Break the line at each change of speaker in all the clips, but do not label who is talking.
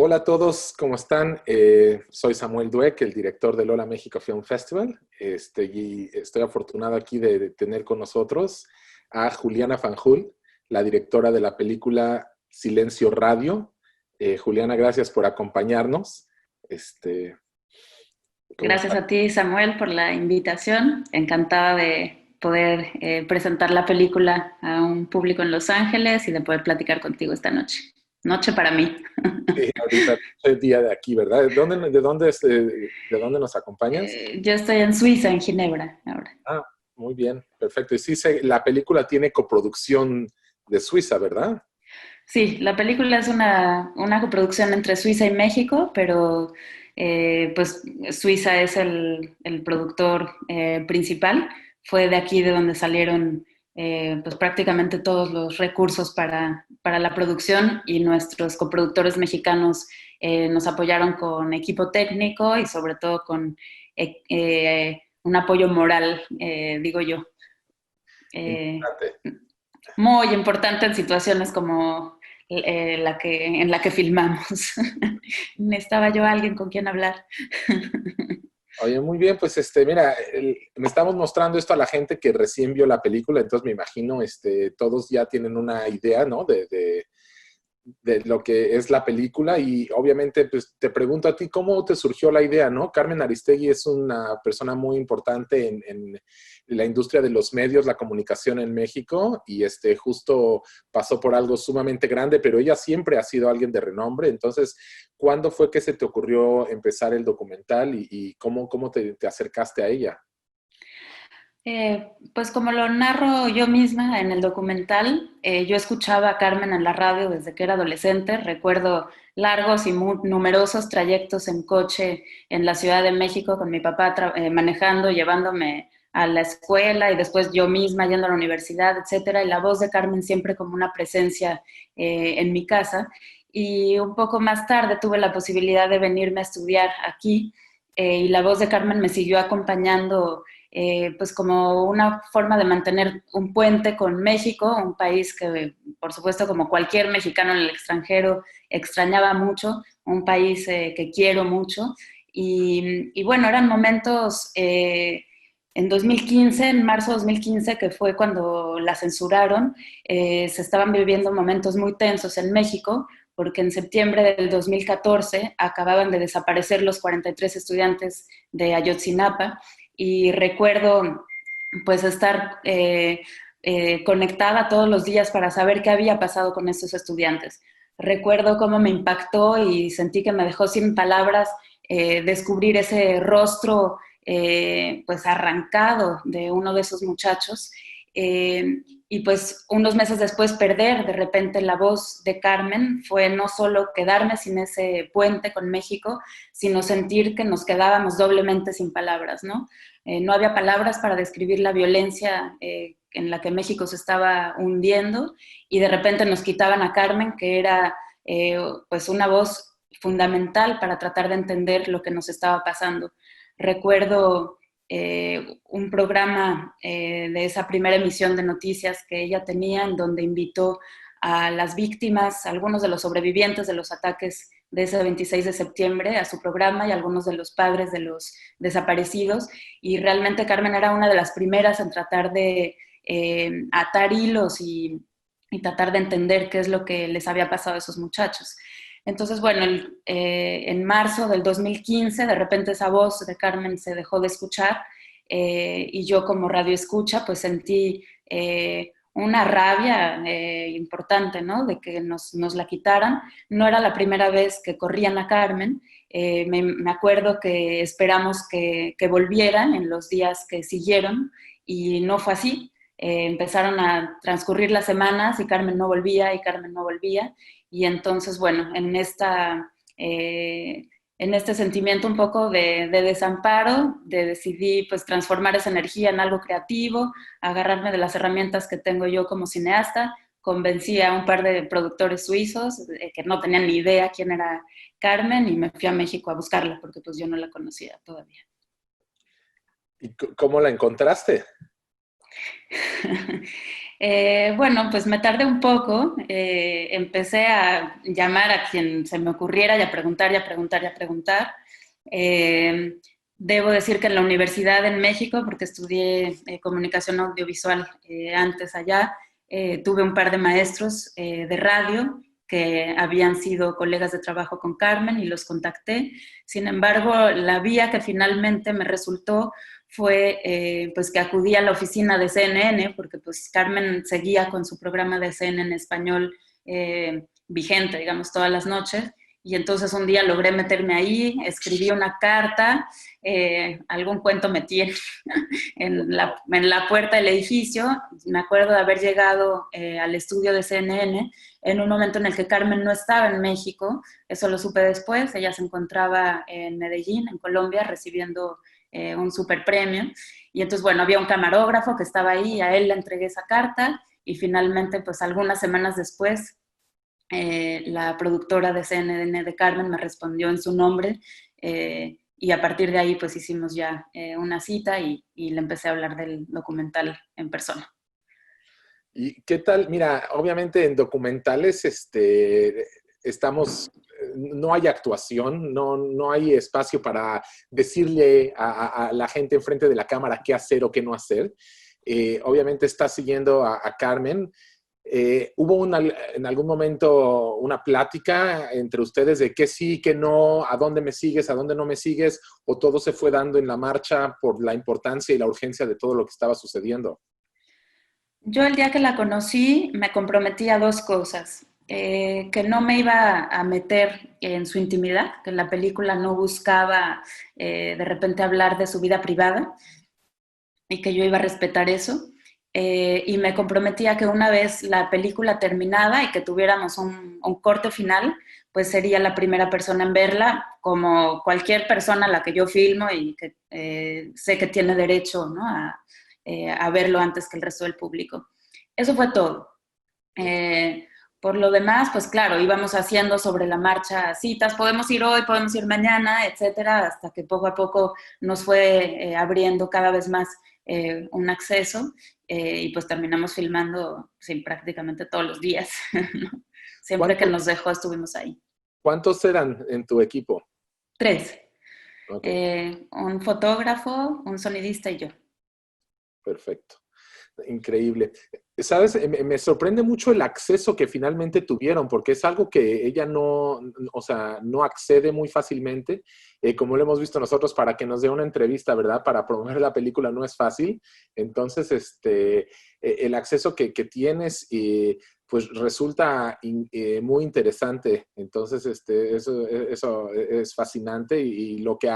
Hola a todos, ¿cómo están? Soy Samuel Dweck, el director del Hola México Film Festival, y estoy afortunado aquí de tener con nosotros a Juliana Fanjul, la directora de la película Silencio Radio. Juliana, gracias por acompañarnos. Este, ¿Cómo
Gracias
estás?
a ti, Samuel, por la invitación. Encantada de poder presentar la película a un público en Los Ángeles y de poder platicar contigo esta noche. Noche para mí.
Sí, ahorita es el día de aquí, ¿verdad? ¿De dónde nos acompañas?
Yo estoy en Suiza, en Ginebra, ahora.
Ah, muy bien, perfecto. Y sí, la película tiene coproducción de Suiza, ¿verdad?
Sí, la película es una coproducción entre Suiza y México, pero pues Suiza es el productor principal. Fue de aquí de donde salieron pues prácticamente todos los recursos para la producción y nuestros coproductores mexicanos nos apoyaron con equipo técnico y sobre todo con un apoyo moral, digo yo. Eh,
Importante.
Muy importante en situaciones como en la que filmamos. Necesitaba yo alguien con quien hablar.
Oye, muy bien, pues mira, me estamos mostrando esto a la gente que recién vio la película, entonces me imagino, todos ya tienen una idea, ¿no? De lo que es la película y obviamente pues te pregunto a ti, ¿cómo te surgió la idea, no? Carmen Aristegui es una persona muy importante en la industria de los medios, la comunicación en México y justo pasó por algo sumamente grande, pero ella siempre ha sido alguien de renombre, entonces, ¿cuándo fue que se te ocurrió empezar el documental y cómo te acercaste a ella?
Pues como lo narro yo misma en el documental, yo escuchaba a Carmen en la radio desde que era adolescente. Recuerdo largos y numerosos trayectos en coche en la Ciudad de México con mi papá manejando, llevándome a la escuela y después yo misma yendo a la universidad, etcétera. Y la voz de Carmen siempre como una presencia en mi casa. Y un poco más tarde tuve la posibilidad de venirme a estudiar aquí y la voz de Carmen me siguió acompañando pues como una forma de mantener un puente con México, un país que, por supuesto, como cualquier mexicano en el extranjero, extrañaba mucho, un país que quiero mucho. Y bueno, eran momentos en 2015, en marzo de 2015, que fue cuando la censuraron, se estaban viviendo momentos muy tensos en México, porque en septiembre del 2014 acababan de desaparecer los 43 estudiantes de Ayotzinapa y recuerdo pues estar conectada todos los días para saber qué había pasado con estos estudiantes. Recuerdo cómo me impactó y sentí que me dejó sin palabras descubrir ese rostro pues arrancado de uno de esos muchachos. Y pues unos meses después perder de repente la voz de Carmen fue no solo quedarme sin ese puente con México, sino sentir que nos quedábamos doblemente sin palabras, ¿no? No había palabras para describir la violencia en la que México se estaba hundiendo y de repente nos quitaban a Carmen, que era pues una voz fundamental para tratar de entender lo que nos estaba pasando. Recuerdo un programa de esa primera emisión de noticias que ella tenía, en donde invitó a las víctimas, a algunos de los sobrevivientes de los ataques de ese 26 de septiembre a su programa y a algunos de los padres de los desaparecidos. Y realmente Carmen era una de las primeras en tratar de atar hilos y tratar de entender qué es lo que les había pasado a esos muchachos. Entonces, bueno, en marzo del 2015, de repente esa voz de Carmen se dejó de escuchar y yo como radio escucha, pues sentí una rabia importante, ¿no? De que nos la quitaran. No era la primera vez que corrían a Carmen. Me acuerdo que esperamos que volvieran en los días que siguieron y no fue así. Empezaron a transcurrir las semanas y Carmen no volvía y Carmen no volvía. Y entonces, bueno, en este sentimiento un poco de desamparo, decidí pues transformar esa energía en algo creativo, agarrarme de las herramientas que tengo yo como cineasta, convencí a un par de productores suizos que no tenían ni idea quién era Carmen y me fui a México a buscarla porque pues yo no la conocía todavía.
¿Y cómo la encontraste?
Bueno, pues me tardé un poco. Empecé a llamar a quien se me ocurriera y a preguntar y a preguntar y a preguntar. Eh, Debo decir que en la universidad en México, porque estudié comunicación audiovisual antes allá, tuve un par de maestros de radio que habían sido colegas de trabajo con Carmen y los contacté. Sin embargo, la vía que finalmente me resultó fue pues que acudí a la oficina de CNN, porque pues Carmen seguía con su programa de CNN en español vigente, digamos, todas las noches. Y entonces un día logré meterme ahí, escribí una carta, algún cuento metí en la puerta del edificio. Me acuerdo de haber llegado al estudio de CNN en un momento en el que Carmen no estaba en México, eso lo supe después, ella se encontraba en Medellín, en Colombia, recibiendo un super premio. Y entonces, bueno, había un camarógrafo que estaba ahí, a él le entregué esa carta y finalmente, pues algunas semanas después, la productora de CNN de Carmen me respondió en su nombre y a partir de ahí pues hicimos ya una cita y le empecé a hablar del documental en persona.
¿Y qué tal? Mira, obviamente en documentales estamos, no hay actuación, no hay espacio para decirle a la gente enfrente de la cámara qué hacer o qué no hacer. Obviamente está siguiendo a Carmen. ¿Hubo en algún momento una plática entre ustedes de qué sí, qué no, a dónde me sigues, a dónde no me sigues, o todo se fue dando en la marcha por la importancia y la urgencia de todo lo que estaba sucediendo?
Yo el día que la conocí me comprometí a dos cosas. Que no me iba a meter en su intimidad, que la película no buscaba de repente hablar de su vida privada y que yo iba a respetar eso. Y me comprometía que una vez la película terminada y que tuviéramos un corte final, pues sería la primera persona en verla, como cualquier persona a la que yo filmo y que sé que tiene derecho, ¿no? A verlo antes que el resto del público. Eso fue todo. Eh, por lo demás, pues claro, íbamos haciendo sobre la marcha citas, podemos ir hoy, podemos ir mañana, etcétera, hasta que poco a poco nos fue abriendo cada vez más un acceso y pues terminamos filmando sí, prácticamente todos los días. ¿No? Siempre que
¿Cuántos,
nos dejó estuvimos ahí.
cuántos eran en tu equipo?
Tres.
Ok,
Un fotógrafo, un sonidista y yo.
perfecto. Increíble. ¿Sabes? Me sorprende mucho el acceso que finalmente tuvieron, porque es algo que ella no, o sea, no accede muy fácilmente, como lo hemos visto nosotros, para que nos dé una entrevista, ¿verdad? Para promover la película no es fácil. Entonces, el acceso que tienes, pues resulta muy interesante. Entonces, eso es fascinante y lo que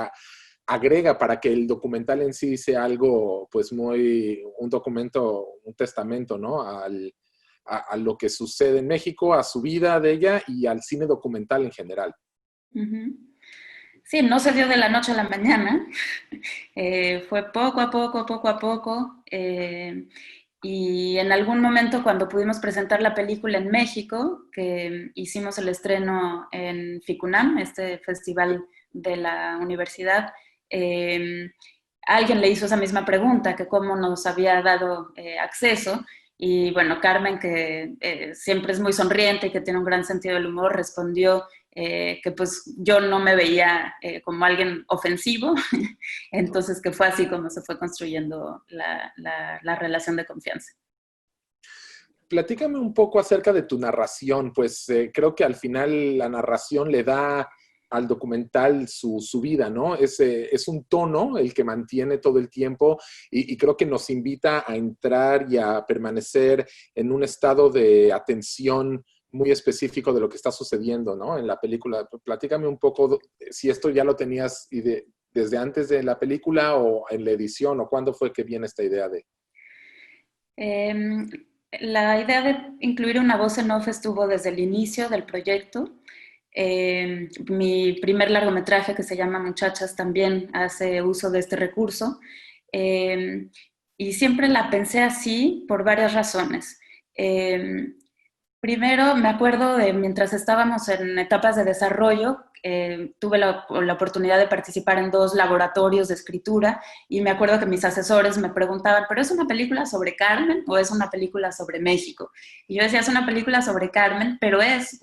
agrega para que el documental en sí sea algo, pues muy, un documento, un testamento, ¿no? A lo que sucede en México, a su vida de ella y al cine documental en general.
Ujú. Sí, no se dio de la noche a la mañana, fue poco a poco, poco a poco, y en algún momento cuando pudimos presentar la película en México, que hicimos el estreno en FICUNAM, este festival de la universidad, eh, alguien le hizo esa misma pregunta, que cómo nos había dado acceso, y bueno, Carmen, que siempre es muy sonriente y que tiene un gran sentido del humor, respondió que pues yo no me veía como alguien ofensivo, entonces que fue así como se fue construyendo la relación de confianza.
Platícame un poco acerca de tu narración, pues creo que al final la narración le da al documental su vida, ¿no? Es un tono el que mantiene todo el tiempo y creo que nos invita a entrar y a permanecer en un estado de atención muy específico de lo que está sucediendo, ¿no? En la película. Platícame un poco si esto ya lo tenías desde antes de la película o en la edición o cuándo fue que viene esta idea de...
Eh, la idea de incluir una voz en off estuvo desde el inicio del proyecto. Mi primer largometraje, que se llama Muchachas, también hace uso de este recurso. Eh, y siempre la pensé así por varias razones. Eh, Primero, me acuerdo de mientras estábamos en etapas de desarrollo, tuve la oportunidad de participar en 2 laboratorios de escritura y me acuerdo que mis asesores me preguntaban, ¿pero es una película sobre Carmen o es una película sobre México? Y yo decía, es una película sobre Carmen, pero es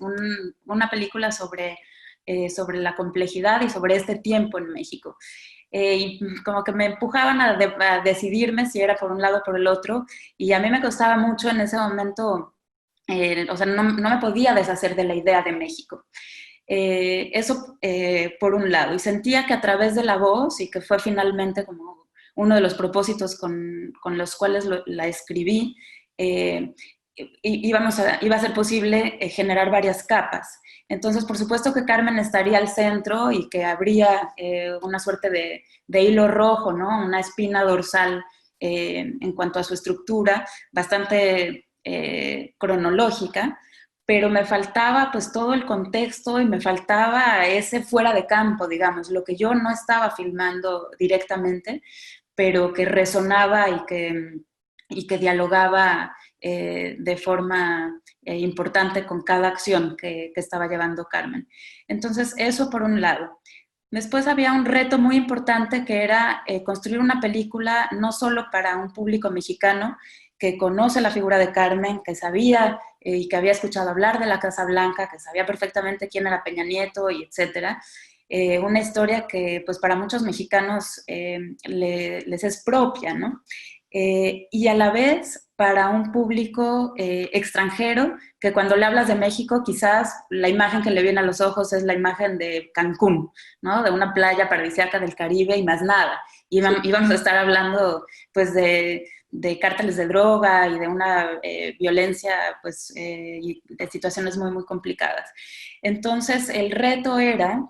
una película sobre la complejidad y sobre este tiempo en México. Y como que me empujaban a decidirme si era por un lado o por el otro, y a mí me costaba mucho en ese momento, o sea, no me podía deshacer de la idea de México. Eso por un lado, y sentía que a través de la voz, y que fue finalmente como uno de los propósitos con los cuales la escribí, iba a ser posible generar varias capas. Entonces, por supuesto que Carmen estaría al centro y que habría una suerte de hilo rojo, ¿no? Una espina dorsal en cuanto a su estructura, bastante cronológica, pero me faltaba pues todo el contexto y me faltaba ese fuera de campo, digamos, lo que yo no estaba filmando directamente, pero que resonaba y que dialogaba de forma importante con cada acción que estaba llevando Carmen. Entonces, eso por un lado. Después había un reto muy importante que era construir una película no solo para un público mexicano que conoce la figura de Carmen, que sabía y que había escuchado hablar de la Casa Blanca, que sabía perfectamente quién era Peña Nieto y etcétera. Una historia que pues para muchos mexicanos les es propia, ¿no? Y a la vez para un público extranjero que cuando le hablas de México quizás la imagen que le viene a los ojos es la imagen de Cancún, ¿no? De una playa paradisíaca del Caribe y más nada. Íbamos a estar hablando pues de cárteles de droga y de una violencia pues y de situaciones muy muy complicadas. Entonces el reto era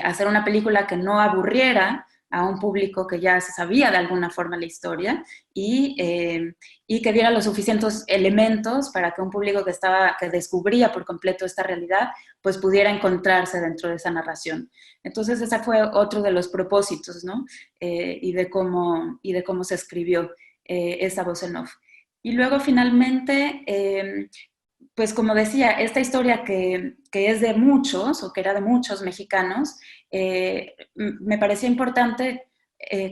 hacer una película que no aburriera a un público que ya se sabía de alguna forma la historia y que diera los suficientes elementos para que un público que descubría por completo esta realidad, pues pudiera encontrarse dentro de esa narración. Entonces ese fue otro de los propósitos, ¿no? Y de cómo se escribió esa voz en off. Y luego finalmente pues como decía, esta historia que es de muchos, o que era de muchos mexicanos, me parecía importante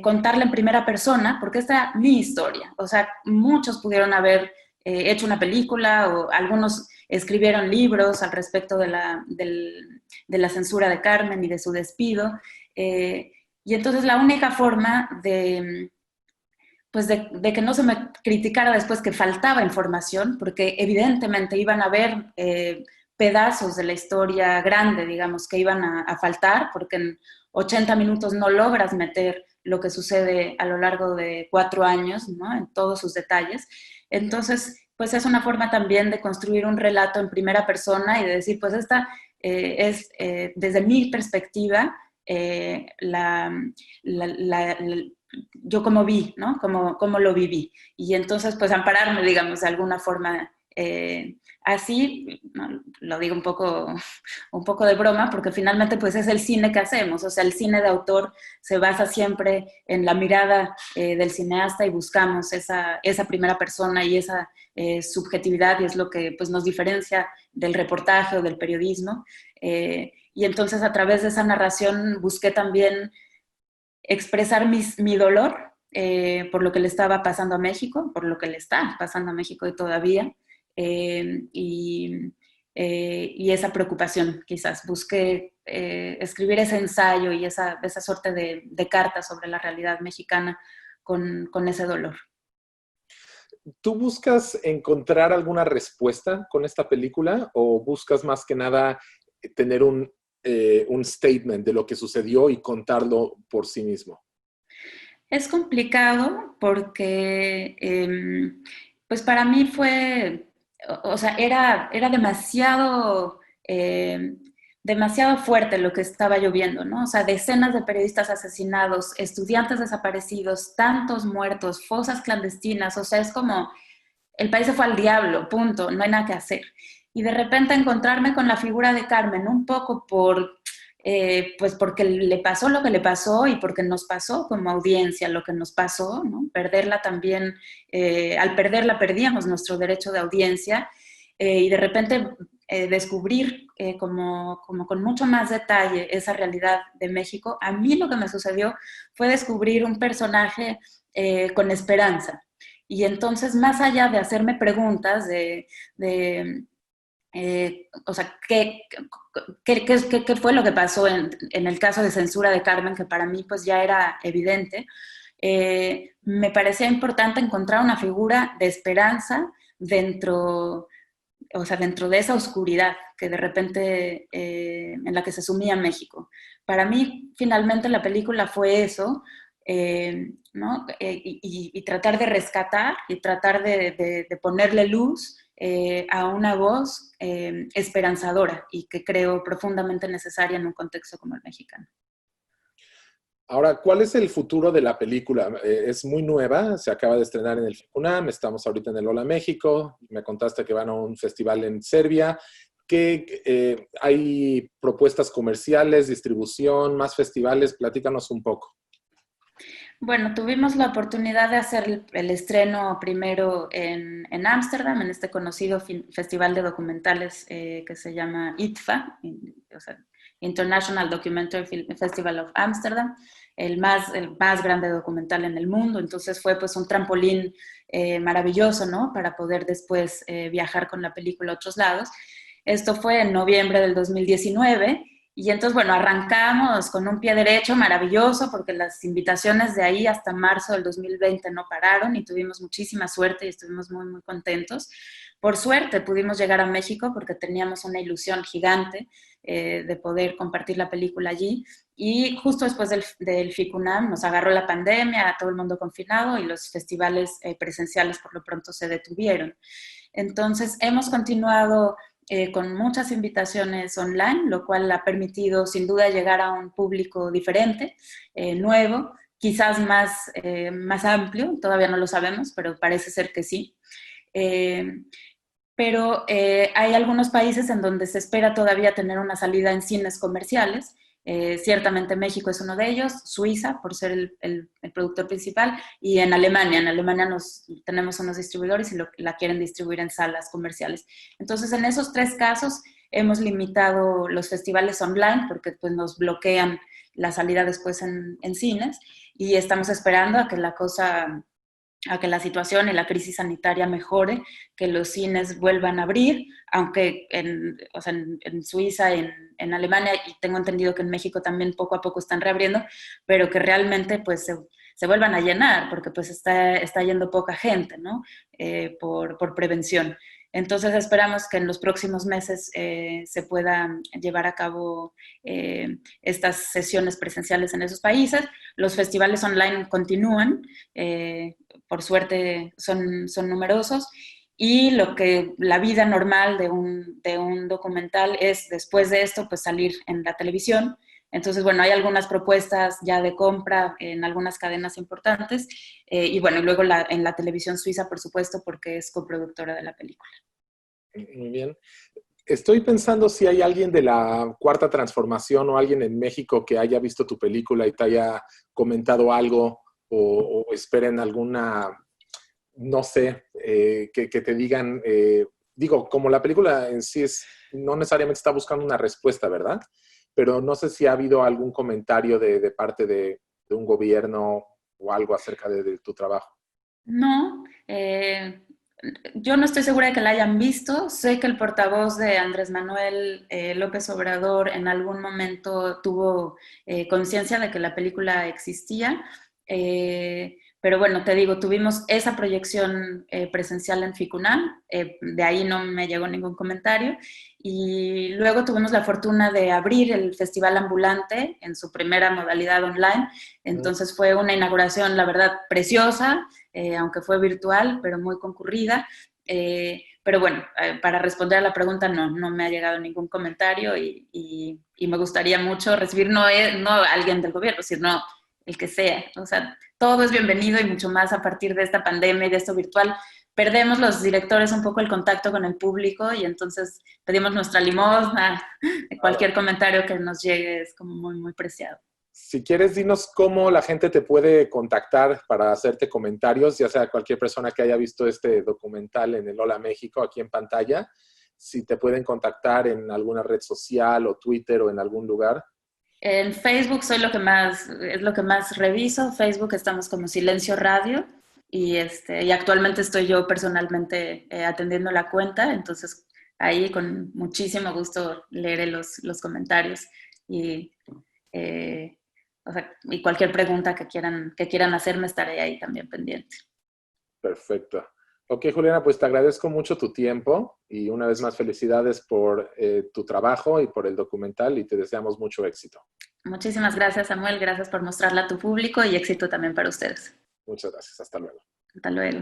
contarla en primera persona, porque esta es mi historia. O sea, muchos pudieron haber hecho una película, o algunos escribieron libros al respecto de la censura de Carmen y de su despido. Y entonces la única forma pues de que no se me criticara después que faltaba información, porque evidentemente iban a haber pedazos de la historia grande, digamos, que iban a faltar, porque en 80 minutos no logras meter lo que sucede a lo largo de 4 años, ¿no? En todos sus detalles. Entonces, pues es una forma también de construir un relato en primera persona y de decir, pues esta es, desde mi perspectiva, yo como vi, ¿no? Como lo viví. Y entonces, pues ampararme, digamos, de alguna forma así, ¿no? Lo digo un poco de broma, porque finalmente pues es el cine que hacemos, o sea, el cine de autor se basa siempre en la mirada del cineasta y buscamos esa primera persona y esa subjetividad y es lo que pues nos diferencia del reportaje o del periodismo. Y entonces a través de esa narración busqué también expresar mi dolor por lo que le estaba pasando a México, por lo que le está pasando a México todavía, y esa preocupación, quizás. Busqué escribir ese ensayo y esa suerte de carta sobre la realidad mexicana con ese dolor.
¿Tú buscas encontrar alguna respuesta con esta película o buscas más que nada tener un statement de lo que sucedió y contarlo por sí mismo?
Es complicado porque, pues para mí fue, o sea, era demasiado, demasiado fuerte lo que estaba lloviendo, ¿no? O sea, decenas de periodistas asesinados, estudiantes desaparecidos, tantos muertos, fosas clandestinas, o sea, es como, el país se fue al diablo, punto, no hay nada que hacer. Y de repente encontrarme con la figura de Carmen, un poco pues porque le pasó lo que le pasó y porque nos pasó como audiencia lo que nos pasó, ¿no? Perderla también, al perderla perdíamos nuestro derecho de audiencia. y de repente descubrir como con mucho más detalle esa realidad de México, a mí lo que me sucedió fue descubrir un personaje con esperanza. Y entonces, más allá de hacerme preguntas de o sea, ¿qué fue lo que pasó en el caso de censura de Carmen, que para mí pues ya era evidente? Me parecía importante encontrar una figura de esperanza dentro, o sea, dentro de esa oscuridad que de repente en la que se sumía México. Para mí, finalmente, la película fue eso, ¿no? Y tratar de rescatar y tratar de ponerle luz a una voz esperanzadora y que creo profundamente necesaria en un contexto como el mexicano.
Ahora, ¿cuál es el futuro de la película? Es muy nueva, se acaba de estrenar en el FICUNAM, estamos ahorita en el Hola México, me contaste que van a un festival en Serbia. ¿Hay propuestas comerciales, distribución, más festivales? Platícanos un poco.
Bueno, tuvimos la oportunidad de hacer el estreno primero en Ámsterdam, en este conocido festival de documentales que se llama IDFA, o sea, International Documentary Festival of Amsterdam, el más grande documental en el mundo. Entonces fue pues un trampolín maravilloso, ¿no? Para poder después viajar con la película a otros lados. Esto fue en noviembre del 2019. Y entonces, bueno, arrancamos con un pie derecho maravilloso porque las invitaciones de ahí hasta marzo del 2020 no pararon y tuvimos muchísima suerte y estuvimos muy, muy contentos. Por suerte pudimos llegar a México porque teníamos una ilusión gigante de poder compartir la película allí. Y justo después del FICUNAM nos agarró la pandemia, todo el mundo confinado y los festivales presenciales por lo pronto se detuvieron. Entonces, hemos continuado con muchas invitaciones online, lo cual ha permitido sin duda llegar a un público diferente, nuevo, quizás más amplio, todavía no lo sabemos, pero parece ser que sí. Pero hay algunos países en donde se espera todavía tener una salida en cines comerciales. Ciertamente México es uno de ellos, Suiza por ser el productor principal, y en Alemania. En Alemania tenemos unos distribuidores y la quieren distribuir en salas comerciales. Entonces, en esos tres casos hemos limitado los festivales online porque pues, nos bloquean la salida después en cines y estamos esperando a que la situación y la crisis sanitaria mejore, que los cines vuelvan a abrir, aunque o sea, en Suiza, en Alemania, y tengo entendido que en México también poco a poco están reabriendo, pero que realmente pues se vuelvan a llenar, porque pues está yendo poca gente, ¿no? Por prevención. Entonces esperamos que en los próximos meses se puedan llevar a cabo estas sesiones presenciales en esos países. Los festivales online continúan, por suerte son numerosos, y la vida normal de un documental es después de esto pues salir en la televisión. Entonces, bueno, hay algunas propuestas ya de compra en algunas cadenas importantes y bueno, y luego en la televisión suiza, por supuesto, porque es coproductora de la película.
Muy bien. Estoy pensando si hay alguien de la Cuarta Transformación o alguien en México que haya visto tu película y te haya comentado algo o esperen alguna, no sé, que te digan, digo, como la película en sí no necesariamente está buscando una respuesta, ¿verdad? Pero no sé si ha habido algún comentario de parte de un gobierno o algo acerca de tu trabajo.
No, yo no estoy segura de que la hayan visto. Sé que el portavoz de Andrés Manuel López Obrador en algún momento tuvo conciencia de que la película existía. Pero bueno, te digo, tuvimos esa proyección presencial en FICUNAM, de ahí no me llegó ningún comentario. Y luego tuvimos la fortuna de abrir el Festival Ambulante en su primera modalidad online. Entonces fue una inauguración, la verdad, preciosa, aunque fue virtual, pero muy concurrida. Pero bueno, para responder a la pregunta, no me ha llegado ningún comentario y me gustaría mucho recibir, no alguien del gobierno, sino el que sea. O sea, todo es bienvenido y mucho más a partir de esta pandemia y de esto virtual. Perdemos los directores un poco el contacto con el público y entonces pedimos nuestra limosna.
Claro.
Cualquier comentario que nos llegue es como muy, muy preciado.
Si quieres, dinos cómo la gente te puede contactar para hacerte comentarios, ya sea cualquier persona que haya visto este documental en el Hola México aquí en pantalla, si te pueden contactar en alguna red social o Twitter o en algún lugar.
En Facebook es lo que más reviso. Facebook estamos como Silencio Radio y actualmente estoy yo personalmente atendiendo la cuenta, entonces ahí con muchísimo gusto leeré los comentarios y, eh, o sea, y cualquier pregunta que quieran hacerme estaré ahí también pendiente.
Perfecto. Ok, Juliana, pues te agradezco mucho tu tiempo y una vez más felicidades por tu trabajo y por el documental y te deseamos mucho éxito.
Muchísimas gracias, Samuel. Gracias por mostrarla a tu público y éxito también para ustedes.
Muchas gracias. Hasta luego.
Hasta luego.